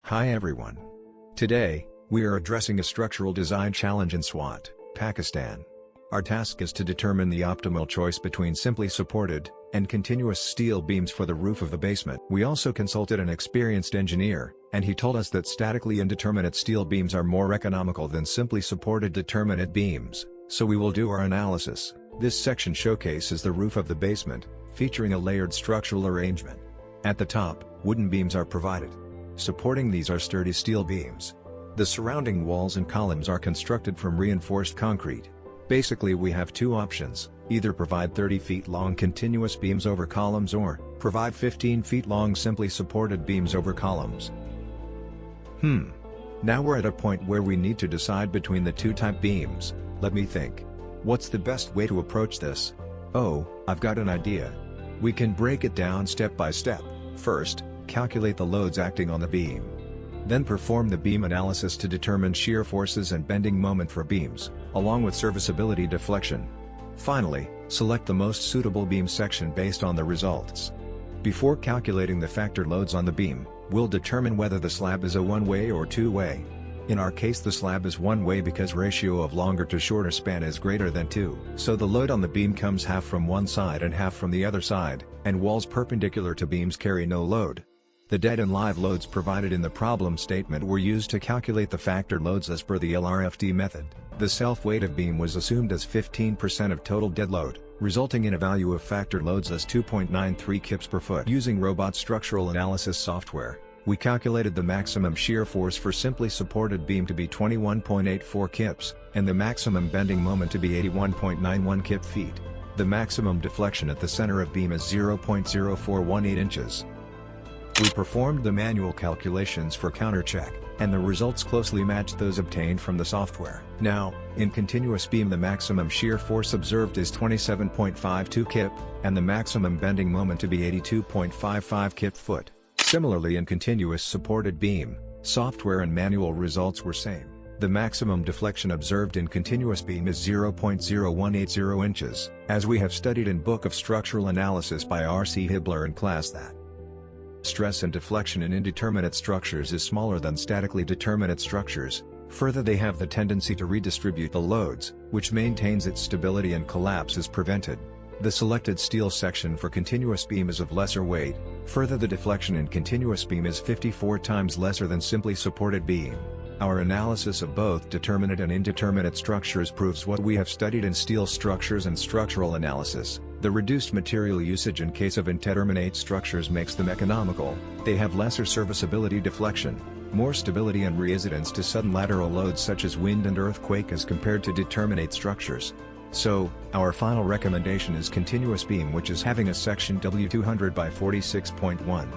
Hi everyone. Today, we are addressing a structural design challenge in Swat, Pakistan. Our task is to determine the optimal choice between simply supported and continuous steel beams for the roof of the basement. We also consulted an experienced engineer, and he told us that statically indeterminate steel beams are more economical than simply supported determinate beams, so we will do our analysis. This section showcases the roof of the basement, featuring a layered structural arrangement. At the top, wooden beams are provided. Supporting these are sturdy steel beams. The surrounding walls and columns are constructed from reinforced concrete. Basically we have two options, either provide 30 feet long continuous beams over columns or provide 15 feet long simply supported beams over columns. Now we're at a point where we need to decide between the two type beams. Let me think. What's the best way to approach this? Oh, I've got an idea. We can break it down step by step. First, calculate the loads acting on the beam. Then perform the beam analysis to determine shear forces and bending moment for beams, along with serviceability deflection. Finally, select the most suitable beam section based on the results. Before calculating the factor loads on the beam, we'll determine whether the slab is a one-way or two-way. In our case the slab is one-way because ratio of longer to shorter span is greater than 2, so the load on the beam comes half from one side and half from the other side, and walls perpendicular to beams carry no load. The dead and live loads provided in the problem statement were used to calculate the factor loads as per the LRFD method. The self-weight of beam was assumed as 15% of total dead load, resulting in a value of factor loads as 2.93 kips per foot. Using robot structural analysis software, we calculated the maximum shear force for simply supported beam to be 21.84 kips, and the maximum bending moment to be 81.91 kip feet. The maximum deflection at the center of beam is 0.0418 inches. We performed the manual calculations for countercheck, and the results closely matched those obtained from the software. Now, in continuous beam the maximum shear force observed is 27.52 kip, and the maximum bending moment to be 82.55 kip foot. Similarly in continuous supported beam, software and manual results were same. The maximum deflection observed in continuous beam is 0.0180 inches, as we have studied in Book of Structural Analysis by R.C. Hibbeler and class that stress and deflection in indeterminate structures is smaller than statically determinate structures. Further, they have the tendency to redistribute the loads, which maintains its stability and collapse is prevented. The selected steel section for continuous beam is of lesser weight. Further, the deflection in continuous beam is 54 times lesser than simply supported beam. Our analysis of both determinate and indeterminate structures proves what we have studied in steel structures and structural analysis. The reduced material usage in case of indeterminate structures makes them economical. They have lesser serviceability deflection, more stability and resistance to sudden lateral loads such as wind and earthquake as compared to determinate structures. So, our final recommendation is continuous beam, which is having a section W200 by 46.1.